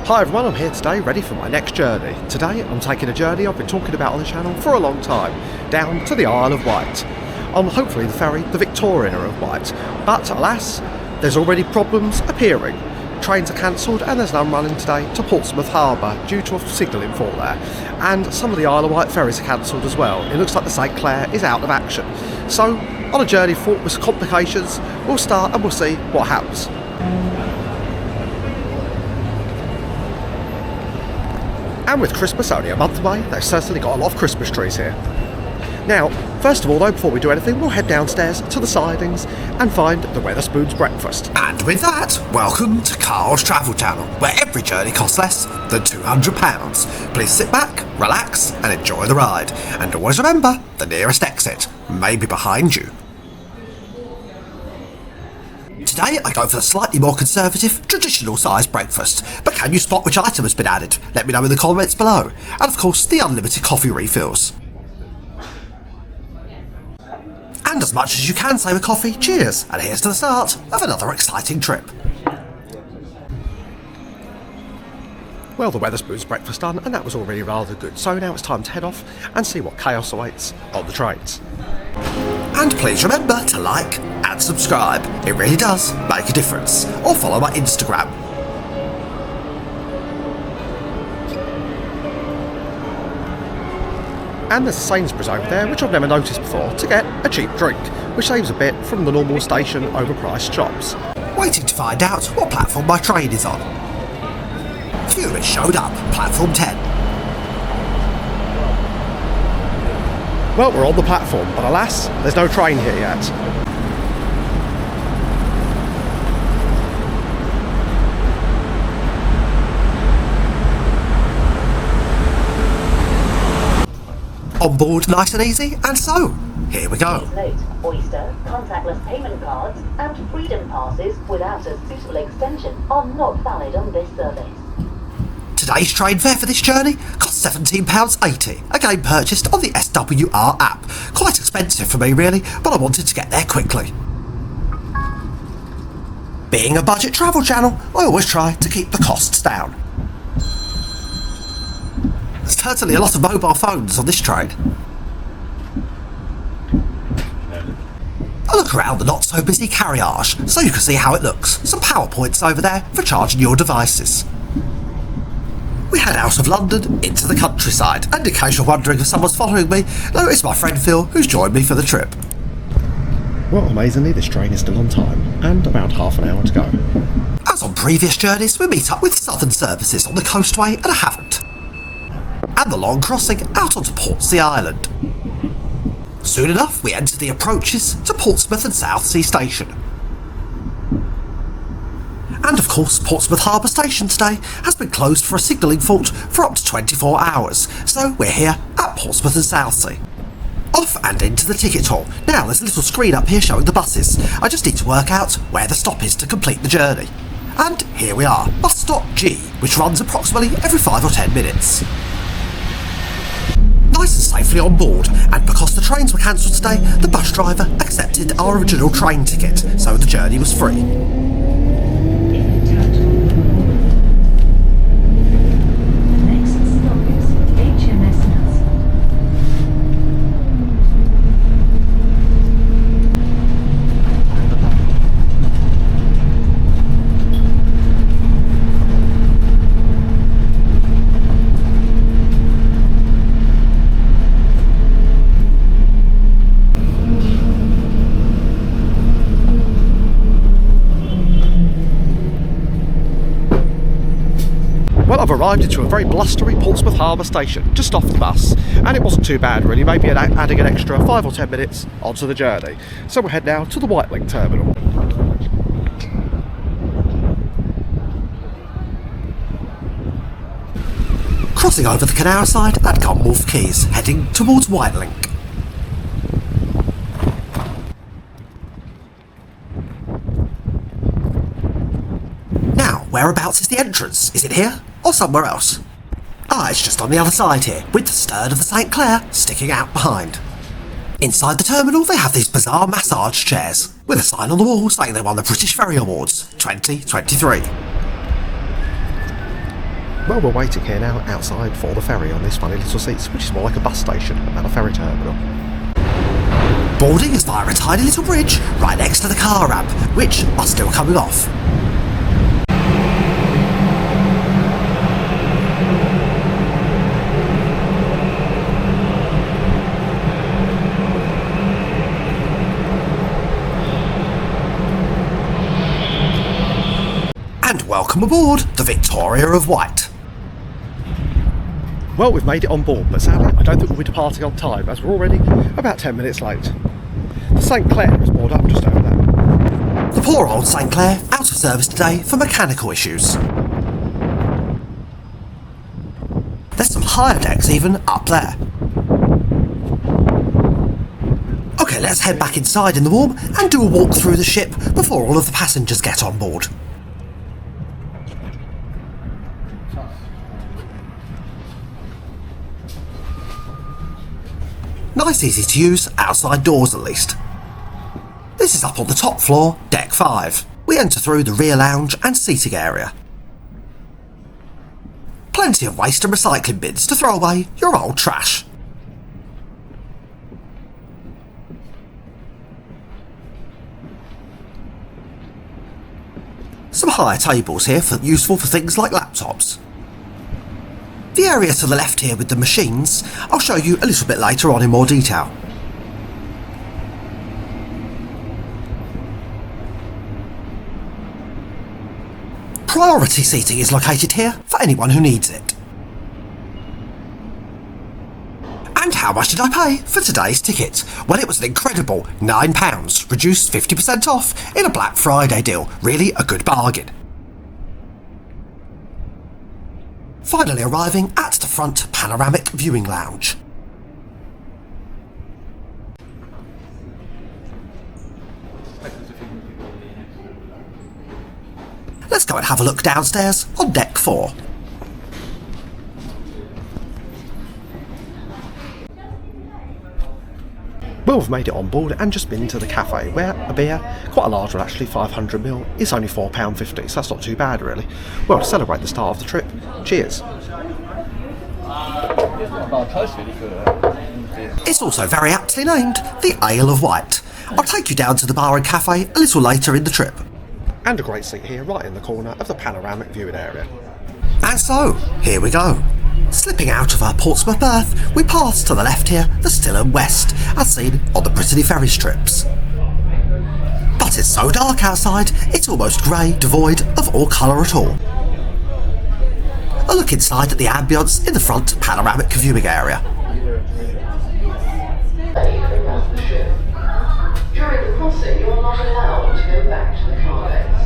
Hi everyone, I'm here today ready for my next journey. Today I'm taking a journey I've been talking about on the channel for a long time, down to the Isle of Wight. On hopefully the ferry, the Victoria of Wight. But alas, there's already problems appearing. Trains are cancelled and there's none running today to Portsmouth Harbour due to a signalling fault there. And some of the Isle of Wight ferries are cancelled as well. It looks like the St Clair is out of action. So, on a journey fraught with complications, we'll start and we'll see what happens. And with Christmas only a month away, they've certainly got a lot of Christmas trees here. Now, first of all though, before we do anything, we'll head downstairs to the sidings and find the Wetherspoon's breakfast. And with that, welcome to Carl's Travel Channel, where every journey costs less than £200. Please sit back, relax and enjoy the ride. And always remember, the nearest exit may be behind you. Today I go for the slightly more conservative, traditional sized breakfast, but can you spot which item has been added? Let me know in the comments below. And of course, the unlimited coffee refills. And as much as you can say with coffee, cheers, and here's to the start of another exciting trip. Well, the Wetherspoon's breakfast done, and that was already rather good, so now it's time to head off and see what chaos awaits on the trains. And please remember to like and subscribe, it really does make a difference, or follow my Instagram. And there's a Sainsbury's over there, which I've never noticed before, to get a cheap drink, which saves a bit from the normal station overpriced shops. Waiting to find out what platform my train is on. Phew, it showed up, platform 10. Well, we're on the platform, but alas, there's no train here yet. On board nice and easy, and so, here we go. Note, Oyster, contactless payment cards and Freedom Passes without a suitable extension are not valid on this service. Today's train fare for this journey cost £17.80, again purchased on the SWR app. Quite expensive for me really, but I wanted to get there quickly. Being a budget travel channel, I always try to keep the costs down. There's certainly a lot of mobile phones on this train. A look around the not so busy carriage so you can see how it looks. Some PowerPoints over there for charging your devices. We head out of London into the countryside, and in case you're wondering if someone's following me, no, it's my friend Phil who's joined me for the trip. Well, amazingly, this train is still on time, and about half an hour to go. As on previous journeys, we meet up with southern services on the coastway and a Havant, and the long crossing out onto Portsea Island. Soon enough, we enter the approaches to Portsmouth and Southsea Station. And of course, Portsmouth Harbour Station today has been closed for a signalling fault for up to 24 hours, so we're here at Portsmouth and Southsea. Off and into the ticket hall. Now there's a little screen up here showing the buses. I just need to work out where the stop is to complete the journey. And here we are, bus stop G, which runs approximately every 5 or 10 minutes. Nice and safely on board, and because the trains were cancelled today, the bus driver accepted our original train ticket, so the journey was free. Well, I've arrived into a very blustery Portsmouth Harbour station, just off the bus, and it wasn't too bad really, maybe adding an extra 5 or 10 minutes onto the journey. So we'll head now to the Wightlink terminal. Crossing over the canal side at Gunwharf Quays, heading towards Wightlink. Now, whereabouts is the entrance? Is it here or somewhere else? Ah, it's just on the other side here, with the stern of the St Clair sticking out behind. Inside the terminal they have these bizarre massage chairs, with a sign on the wall saying they won the British Ferry Awards 2023. Well, we're waiting here now outside for the ferry on these funny little seats, which is more like a bus station than a ferry terminal. Boarding is via a tiny little bridge right next to the car ramp, which are still coming off. And welcome aboard the Victoria of Wight. Well, we've made it on board, but sadly I don't think we'll be departing on time, as we're already about 10 minutes late. The St Clair is moored up just over there. The poor old St Clair out of service today for mechanical issues. There's some higher decks even up there. Okay, let's head back inside in the warm and do a walk through the ship before all of the passengers get on board. Nice, easy to use, outside doors at least. This is up on the top floor, deck 5. We enter through the rear lounge and seating area. Plenty of waste and recycling bins to throw away your old trash. Some higher tables here useful for things like laptops. The area to the left here with the machines, I'll show you a little bit later on in more detail. Priority seating is located here for anyone who needs it. And how much did I pay for today's ticket? Well, it was an incredible £9, reduced 50% off in a Black Friday deal. Really a good bargain. Finally arriving at the front panoramic viewing lounge. Let's go and have a look downstairs on deck 4. Well, we've made it on board and just been to the cafe, where a beer, quite a large one actually, 500ml, is only £4.50, so that's not too bad really. Well, to celebrate the start of the trip, cheers. It's also very aptly named the Isle of Wight. I'll take you down to the bar and cafe a little later in the trip. And a great seat here right in the corner of the panoramic viewing area. And so, here we go. Slipping out of our Portsmouth berth, we pass to the left here the Stilham West, as seen on the Brittany ferry strips. But it's so dark outside, it's almost grey, devoid of all colour at all. A look inside at the ambience in the front panoramic viewing area. During the crossing, you are not allowed to go back to the car decks.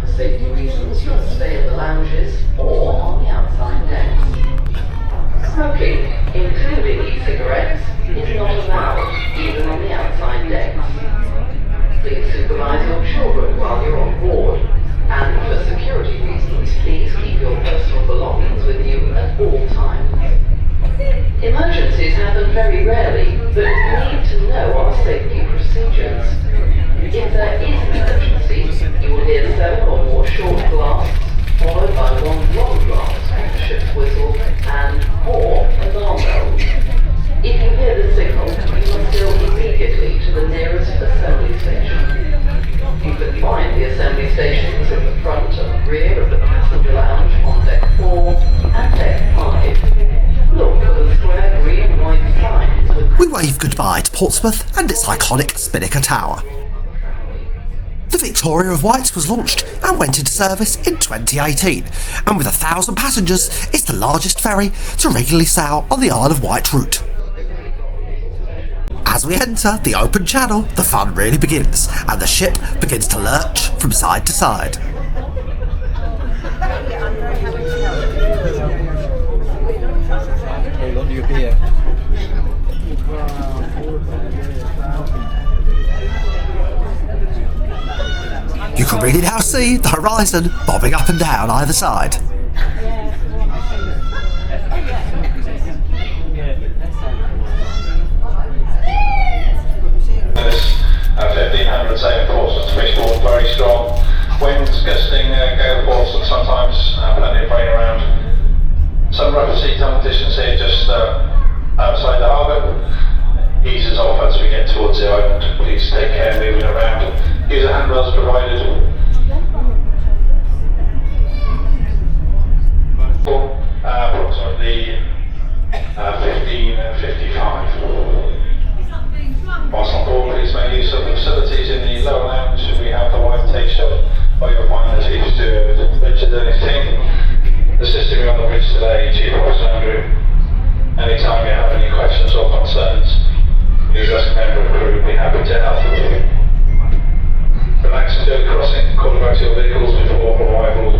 For safety reasons, you must stay in the lounges or on the outside decks. Smoking, including e-cigarettes, is not allowed, even on the outside decks. Please supervise your children while you're on board, and for security reasons, please keep your personal belongings with you at all times. Emergencies happen very rarely, but you need to know our safety procedures. If there is an emergency, you will hear 7 or more short blasts, followed by 1 long blast from the ship's whistle and or alarm bells. If you hear the signal, you must go immediately to the nearest assembly station. You can find the assembly stations in the front and rear of the passenger lounge on deck 4 and deck 5. Look for the square green and white signs with... We wave goodbye to Portsmouth and its iconic Spinnaker Tower. The Victoria of Wight was launched and went into service in 2018, and with 1,000 passengers, it's the largest ferry to regularly sail on the Isle of Wight route. As we enter the open channel, the fun really begins, and the ship begins to lurch from side to side. Hold on to your beer. You can really now see the horizon bobbing up and down either side. At 1500 sailing Portsmouth to Fishbourne, very strong. Winds gusting gale force and sometimes plenty of rain around. distance here, just outside the harbour. Eases off as we get towards the island. Please take care moving around. Use the handrails provided. Approximately 15:55. Whilst on board, please make use of the facilities in the lower lounge. We have the wine taste shop where you'll find the chief steward, Richard and his team, assisting me on the bridge today, Chief Officer Andrew. Anytime you have any questions or concerns, please ask a member of the crew, we'd be happy to help. Relax and do crossing, call back to your vehicles before arrival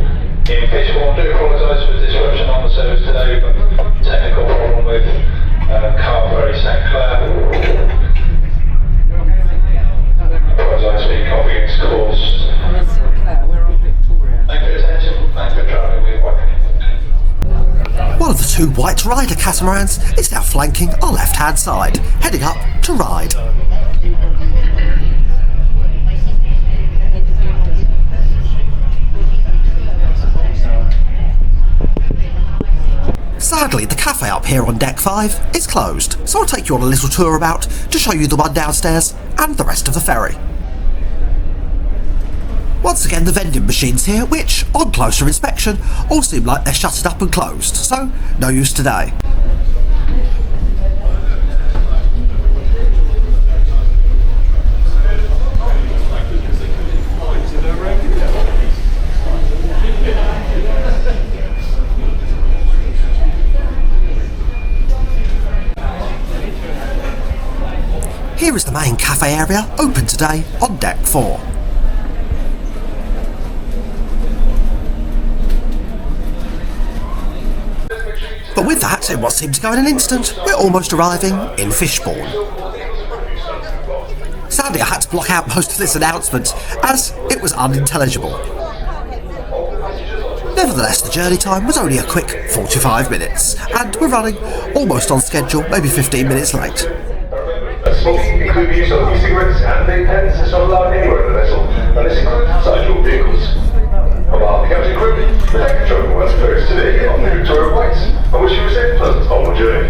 in Fishbourne. Do apologise for the disruption on the service today, but technical problem with car ferry St Clair. Apologise for inconvenience caused. Thank you for your attention. Thanks for travelling with Wightlink. One of the two white rider catamarans is now flanking our left-hand side, heading up to Ryde. Sadly, the cafe up here on deck 5 is closed, so I'll take you on a little tour about to show you the one downstairs and the rest of the ferry. Once again, the vending machines here, which, on closer inspection, all seem like they're shuttered up and closed, so no use today. Here is the main cafe area, open today on deck 4. But with that, in what seemed to go in an instant, we're almost arriving in Fishbourne. Sadly, I had to block out most of this announcement, as it was unintelligible. Nevertheless, the journey time was only a quick 45 minutes, and we're running almost on schedule, maybe 15 minutes late. Smoking, including use of e-cigarettes and vape pens, is not allowed anywhere in the vessel, unless included inside your vehicles. About the captain crew, the deck control was first today on the Victoria White. I wish you a safe, pleasant onward journey.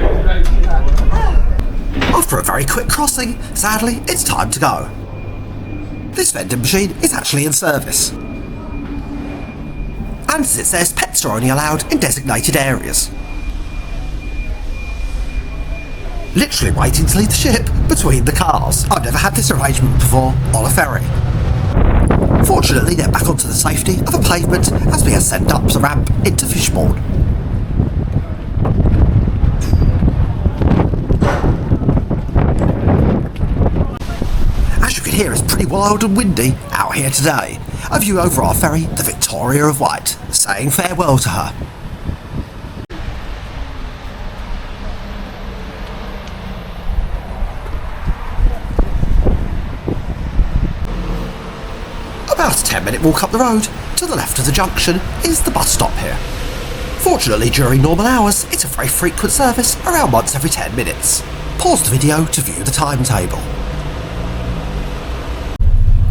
After a very quick crossing, sadly, it's time to go. This vending machine is actually in service. And as it says, pets are only allowed in designated areas. Literally waiting to leave the ship between the cars. I've never had this arrangement before on a ferry. Fortunately, they're back onto the safety of a pavement as we ascend up the ramp into Fishbourne. As you can hear, it's pretty wild and windy out here today. A view over our ferry, the Victoria of Wight, saying farewell to her. About a 10-minute walk up the road, to the left of the junction is the bus stop here. Fortunately, during normal hours, it's a very frequent service, around once every 10 minutes. Pause the video to view the timetable.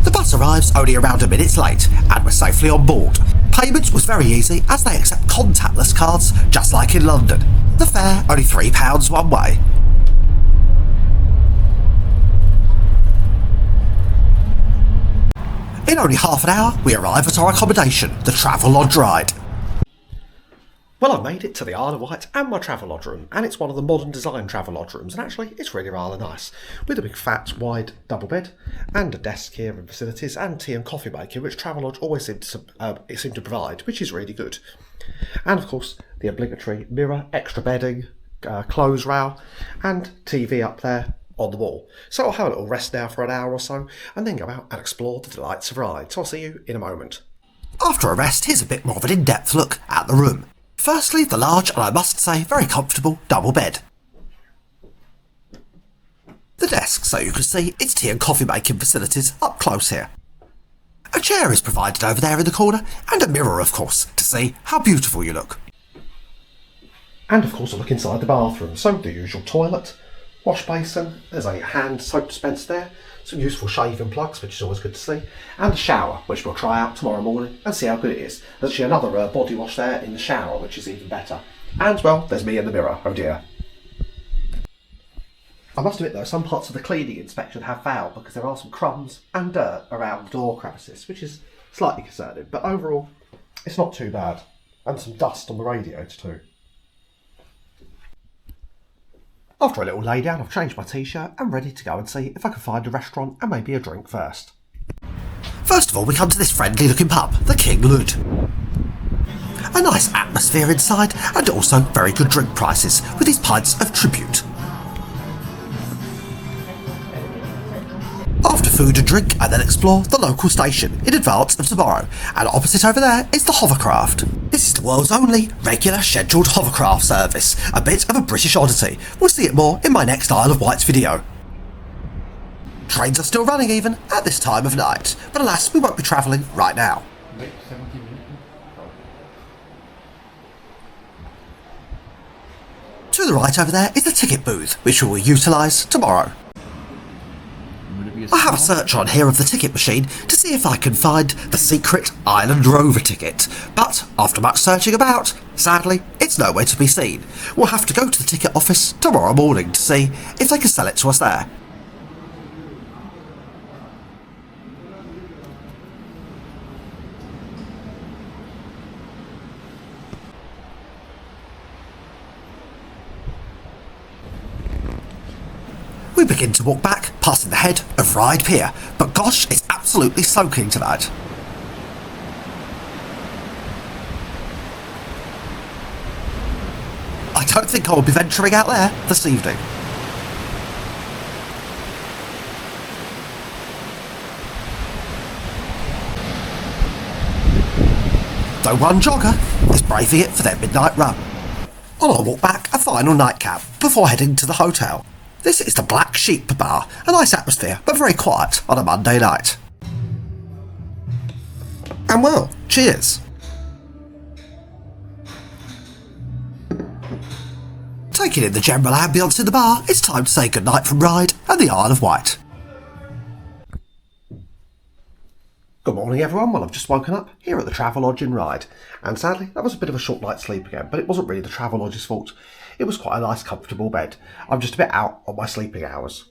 The bus arrives only around a minute late, and we're safely on board. Payment was very easy, as they accept contactless cards, just like in London. The fare, only £3 one way. In only half an hour, we arrive at our accommodation, the Travelodge Ryde. Well, I've made it to the Isle of Wight and my Travelodge room, and it's one of the modern design Travelodge rooms, and actually it's really rather nice, with a big fat wide double bed and a desk here and facilities and tea and coffee maker, which Travelodge always seem to provide, which is really good. And of course the obligatory mirror, extra bedding, clothes rail and TV up there on the wall. So I'll have a little rest now for an hour or so and then go out and explore the delights of Ryde. So I'll see you in a moment. After a rest, here's a bit more of an in-depth look at the room. Firstly, the large, and I must say, very comfortable double bed. The desk, so you can see its tea and coffee making facilities up close here. A chair is provided over there in the corner, and a mirror, of course, to see how beautiful you look. And of course a look inside the bathroom. So the usual toilet, wash basin, there's a hand soap dispenser there, some useful shaving plugs, which is always good to see, and a shower, which we'll try out tomorrow morning and see how good it is. There's actually another body wash there in the shower, which is even better. And, well, there's me in the mirror, oh dear. I must admit though, some parts of the cleaning inspection have failed because there are some crumbs and dirt around the door crevices, which is slightly concerning, but overall, it's not too bad. And some dust on the radiator too. After a little lay down, I've changed my t-shirt and ready to go and see if I can find a restaurant and maybe a drink first. First of all, we come to this friendly looking pub, the King Lud. A nice atmosphere inside and also very good drink prices with these pints of tribute. After food and drink, I then explore the local station in advance of tomorrow, and opposite over there is the hovercraft. This is the world's only regular scheduled hovercraft service, a bit of a British oddity. We'll see it more in my next Isle of Wight video. Trains are still running even at this time of night, but alas, we won't be travelling right now. To the right over there is the ticket booth, which we will utilise tomorrow. I have a search on here of the ticket machine to see if I can find the secret Island Rover ticket, but after much searching about, sadly, it's nowhere to be seen. We'll have to go to the ticket office tomorrow morning to see if they can sell it to us there. We begin to walk back, passing the head of Ryde Pier, but gosh, it's absolutely soaking tonight. I don't think I will be venturing out there this evening. Though one jogger is braving it for their midnight run. On our walk back, a final nightcap before heading to the hotel. This is the Black Sheep Bar, a nice atmosphere, but very quiet on a Monday night. And well, cheers. Taking in the general ambience in the bar, it's time to say goodnight from Ryde and the Isle of Wight. Good morning everyone, well I've just woken up here at the Travelodge in Ryde, and sadly that was a bit of a short night's sleep again, but it wasn't really the Travelodge's fault. It was quite a nice comfortable bed. I'm just a bit out on my sleeping hours.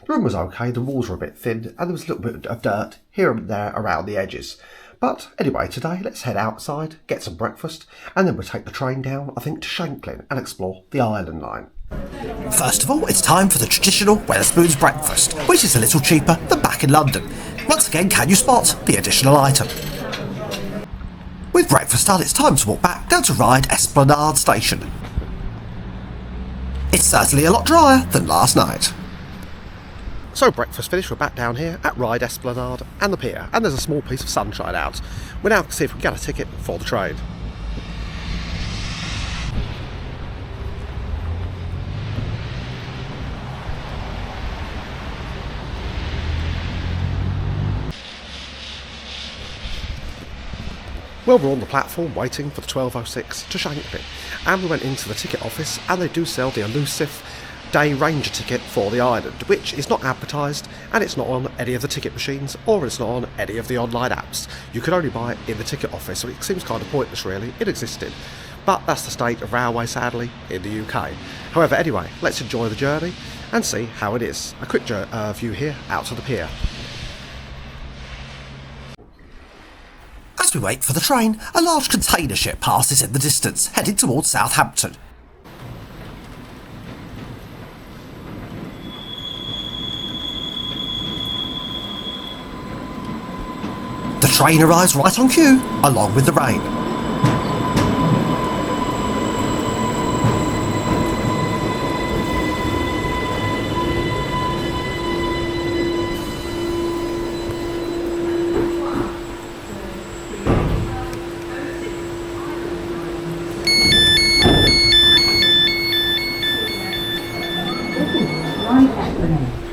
The room was okay, the walls were a bit thin and there was a little bit of dirt here and there around the edges. But anyway, today let's head outside, get some breakfast, and then we'll take the train down, I think, to Shanklin and explore the Island Line. First of all, it's time for the traditional Wetherspoons breakfast, which is a little cheaper than back in London. Once again, can you spot the additional item? With breakfast done, it's time to walk back down to Ryde Esplanade Station. It's certainly a lot drier than last night. So breakfast finished, we're back down here at Ryde Esplanade and the pier, and there's a small piece of sunshine out. We're now going to see if we can get a ticket for the train. Well, we're on the platform waiting for the 12:06 to Shanklin, and we went into the ticket office and they do sell the elusive day ranger ticket for the island, which is not advertised and it's not on any of the ticket machines or it's not on any of the online apps. You can only buy it in the ticket office, so it seems kind of pointless really in existing. But that's the state of railway, sadly, in the UK. However, anyway, let's enjoy the journey and see how it is. A quick view here out to the pier. As we wait for the train, a large container ship passes in the distance, heading towards Southampton. The train arrives right on cue, along with the rain.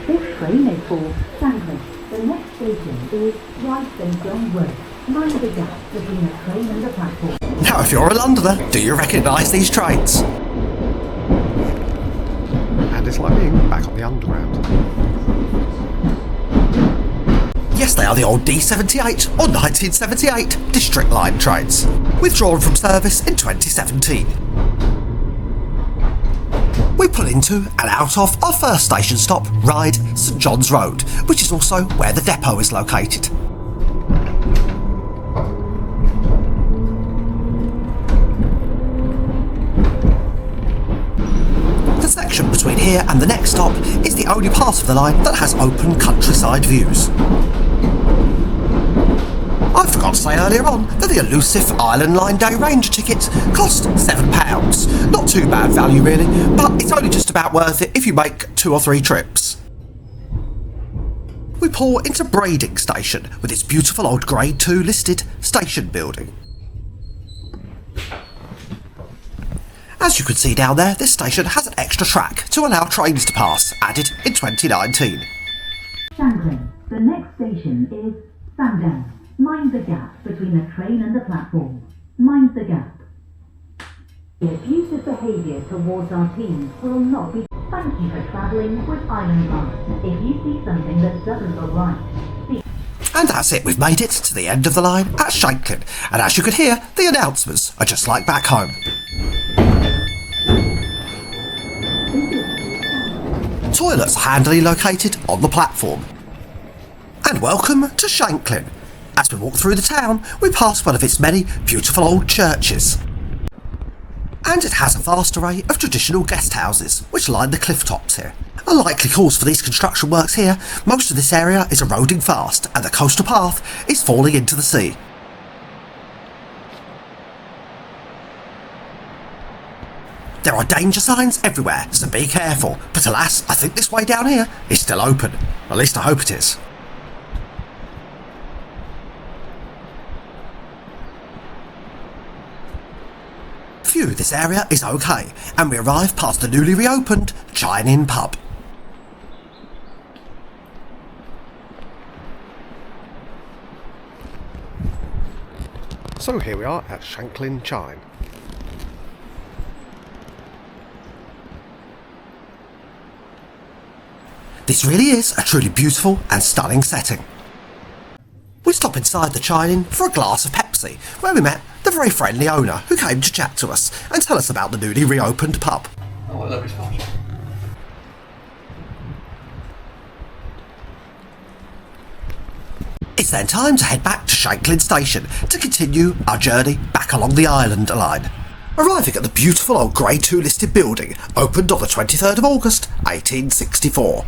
This train is for Shanklin. The next station is Wightlink Ferry. Mind the gap between the train and the platform. Now, if you're a Londoner, do you recognise these trains? And it's like being back on the underground. Yes, they are the old D78 or 1978 District Line trains, withdrawn from service in 2017. We pull into and out of our first station stop, Ryde, St John's Road, which is also where the depot is located. The section between here and the next stop is the only part of the line that has open countryside views. I forgot to say earlier on that the elusive Island Line Day Ranger ticket cost £7. Not too bad value really, but it's only just about worth it if you make 2 or 3 trips. We pour into Brading Station with its beautiful old Grade 2 listed station building. As you can see down there, this station has an extra track to allow trains to pass, added in 2019. Shanklin. The next station is Sandown. Mind the gap between the train and the platform. Mind the gap. The abusive behaviour towards our teams will not be. Thank you for travelling with Island Line. If you see something that doesn't look right, And that's it, we've made it to the end of the line at Shanklin, and as you can hear, the announcements are just like back home. Toilets are handily located on the platform. And welcome to Shanklin. As we walk through the town, we pass one of its many beautiful old churches. And it has a vast array of traditional guest houses, which line the cliff tops here. A likely cause for these construction works here, most of this area is eroding fast, and the coastal path is falling into the sea. There are danger signs everywhere, so be careful, but alas, I think this way down here is still open. At least I hope it is. Phew, this area is okay, and we arrive past the newly reopened Chine-In pub. So here we are at Shanklin Chine. This really is a truly beautiful and stunning setting. We stop inside the Chine-In for a glass of Pepsi, where we met the very friendly owner who came to chat to us and tell us about the newly reopened pub. Oh, look, it's fun. It's then time to head back to Shanklin Station to continue our journey back along the Island Line. Arriving at the beautiful old Grade 2 listed building, opened on the 23rd of August 1864.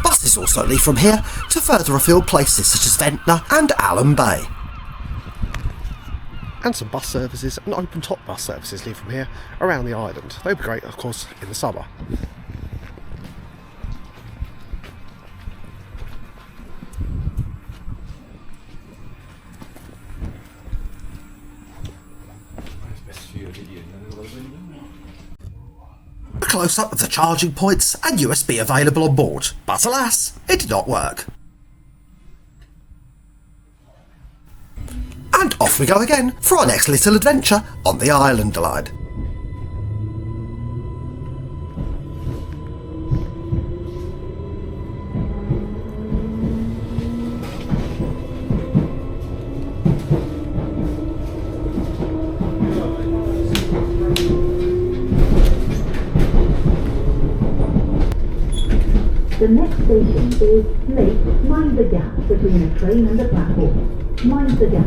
Buses also leave from here to further afield places such as Ventnor and Allen Bay. And some bus services and open top bus services leave from here around the island. They'll be great, of course, in the summer. A close-up of the charging points and USB available on board, but alas, it did not work. And off we go again for our next little adventure on the Island Line. the next station is Lake. Mind the gap between the train and the platform. Mind the gap.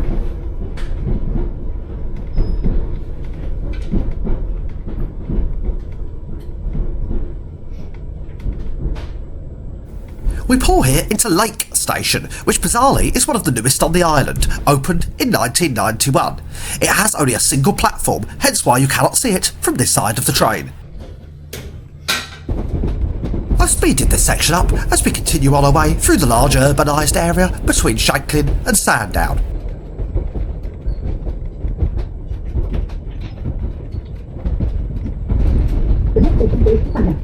We pull here into Lake Station, which bizarrely is one of the newest on the island, opened in 1991. It has only a single platform, hence why you cannot see it from this side of the train. I've speeded this section up as we continue on our way through the large urbanised area between Shanklin and Sandown. The next station is Sandown.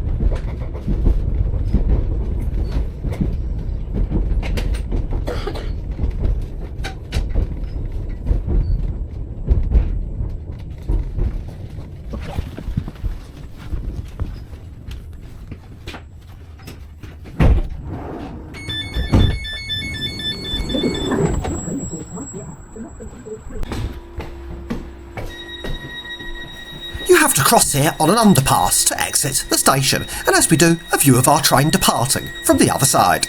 You have to cross here on an underpass to exit the station, and as we do, a view of our train departing from the other side.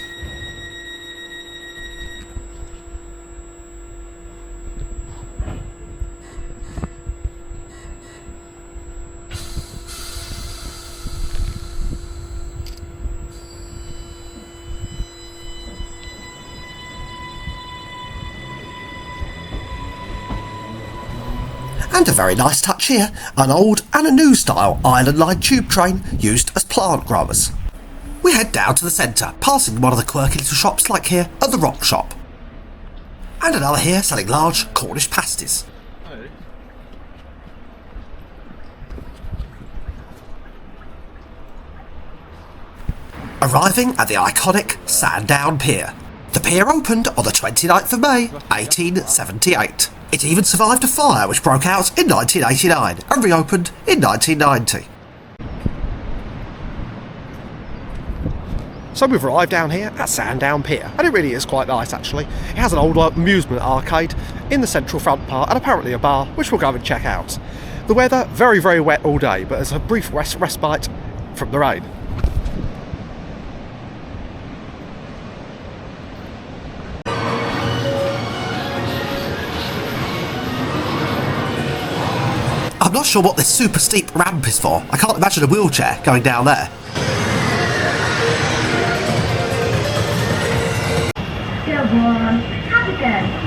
And a very nice touch here, an old and a new style Island Line tube train used as plant growers. We head down to the centre, passing one of the quirky little shops like here at the Rock Shop. And another here selling large Cornish pasties. Arriving at the iconic Sandown Pier. The pier opened on the 29th of May, 1878. It even survived a fire which broke out in 1989 and reopened in 1990. So we've arrived down here at Sandown Pier, and it really is quite nice actually. It has an old amusement arcade in the central front part and apparently a bar, which we'll go and check out. The weather, very, very wet all day, but there's a brief respite from the rain. I'm not sure what this super steep ramp is for. I can't imagine a wheelchair going down there. Go on, have a go.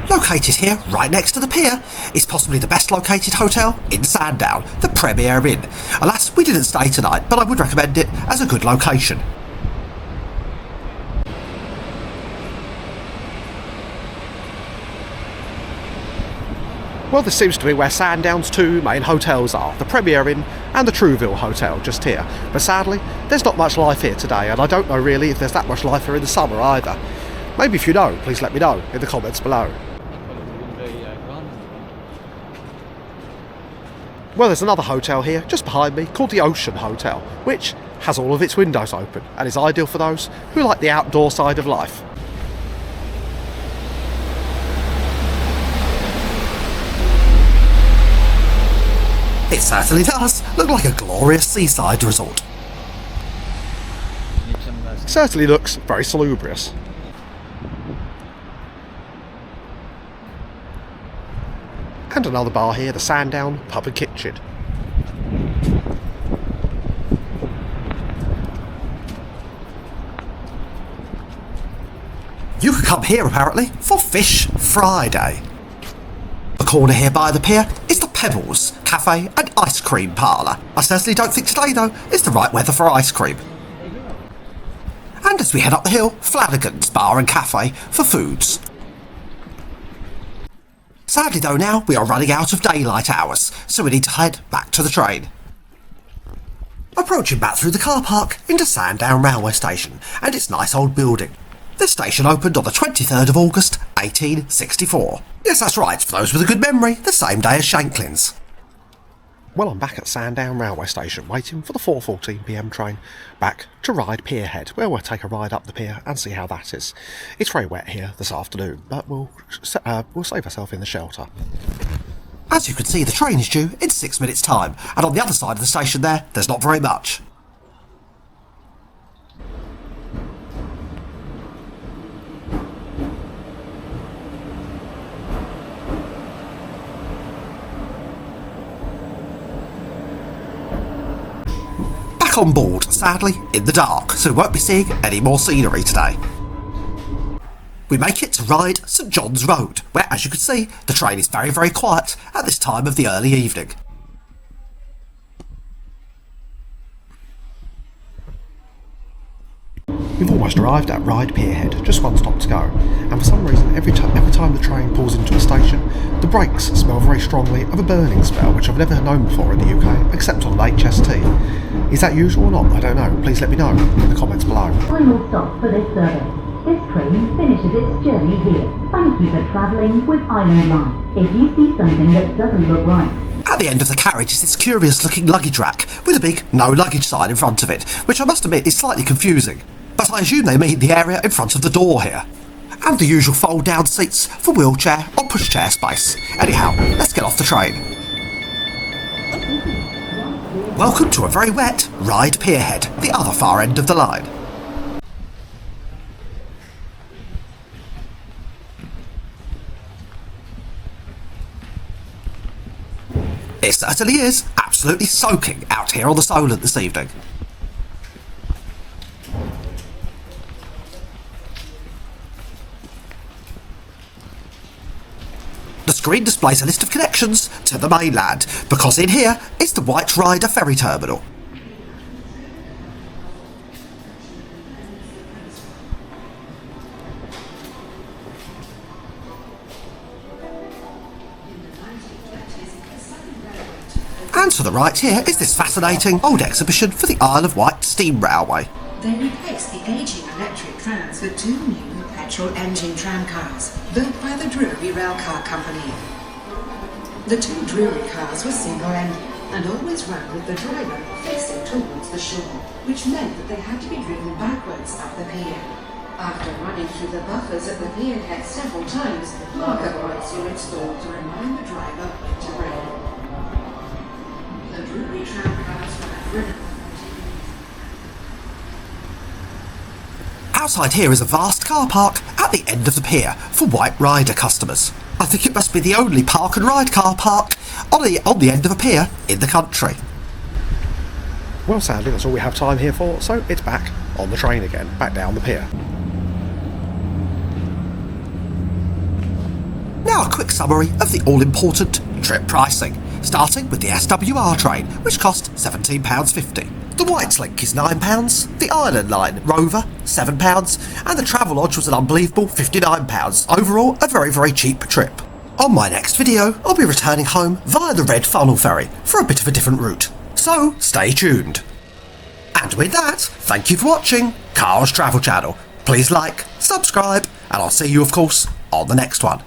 Located here, right next to the pier, is possibly the best located hotel in Sandown, the Premier Inn. Alas, we didn't stay tonight, but I would recommend it as a good location. Well, this seems to be where Sandown's two main hotels are, the Premier Inn and the Trouville Hotel, just here. But sadly, there's not much life here today, and I don't know really if there's that much life here in the summer either. Maybe if you know, please let me know in the comments below. Well, there's another hotel here, just behind me, called the Ocean Hotel, which has all of its windows open and is ideal for those who like the outdoor side of life. It certainly does look like a glorious seaside resort. Certainly looks very salubrious. And another bar here, the Sandown Pub and Kitchen. You could come here apparently for Fish Friday. The corner here by the pier is the Pebbles Cafe and Ice Cream Parlour. I certainly don't think today though is the right weather for ice cream. And as we head up the hill, Flanagan's Bar and Cafe for foods. Sadly though now we are running out of daylight hours, so we need to head back to the train. Approaching back through the car park into Sandown Railway Station and its nice old building. This station opened on the 23rd of August 1864. Yes, that's right, for those with a good memory, the same day as Shanklin's. Well, I'm back at Sandown Railway Station, waiting for the 4:14 PM train back to Ryde Pierhead, where we'll take a ride up the pier and see how that is. It's very wet here this afternoon, but we'll save ourselves in the shelter. As you can see, the train is due in 6 minutes' time, and on the other side of the station there's not very much. On board, sadly, in the dark, so we won't be seeing any more scenery today. We make it to Ryde St John's Road, where, as you can see, the train is very, very quiet at this time of the early evening. We've almost arrived at Ryde Pierhead, just one stop to go, and for some reason every time the train pulls into a station, the brakes smell very strongly of a burning smell, which I've never known before in the UK, except on an HST. Is that usual or not? I don't know. Please let me know in the comments below. Final stop for this service. This train finishes its journey here. Thank you for travelling with Island Line. If you see something that doesn't look right, At the end of the carriage is this curious looking luggage rack with a big no luggage sign in front of it, which I must admit is slightly confusing. But I assume they mean the area in front of the door here. And the usual fold down seats for wheelchair or pushchair space. Anyhow, let's get off the train. Welcome to a very wet Ryde Pierhead, the other far end of the line. It certainly is absolutely soaking out here on the Solent this evening. The screen displays a list of connections to the mainland, because in here is the Wightlink Ryde ferry terminal. And to the right here is this fascinating old exhibition for the Isle of Wight Steam Railway. They replaced the ageing electric trams with two new petrol engine tram cars, built by the Drury Railcar Company. The two Drury cars were single-engine and always ran with the driver facing towards the shore, which meant that they had to be driven backwards up the pier. After running through the buffers at the pier head several times, marker lights were installed to remind the driver when to brake. The Drury tram cars were driven. Outside here is a vast car park at the end of the pier for White Rider customers. I think it must be the only park and ride car park on the end of a pier in the country. Well, sadly, that's all we have time here for, so it's back on the train again, back down the pier. Now a quick summary of the all-important trip pricing, starting with the SWR train, which cost £17.50. The Wightlink is £9, the Island Line Rover £7, and the Travelodge was an unbelievable £59. Overall, a very, very cheap trip. On my next video, I'll be returning home via the Red Funnel Ferry for a bit of a different route. So, stay tuned. And with that, thank you for watching Carl's Travel Channel. Please like, subscribe, and I'll see you, of course, on the next one.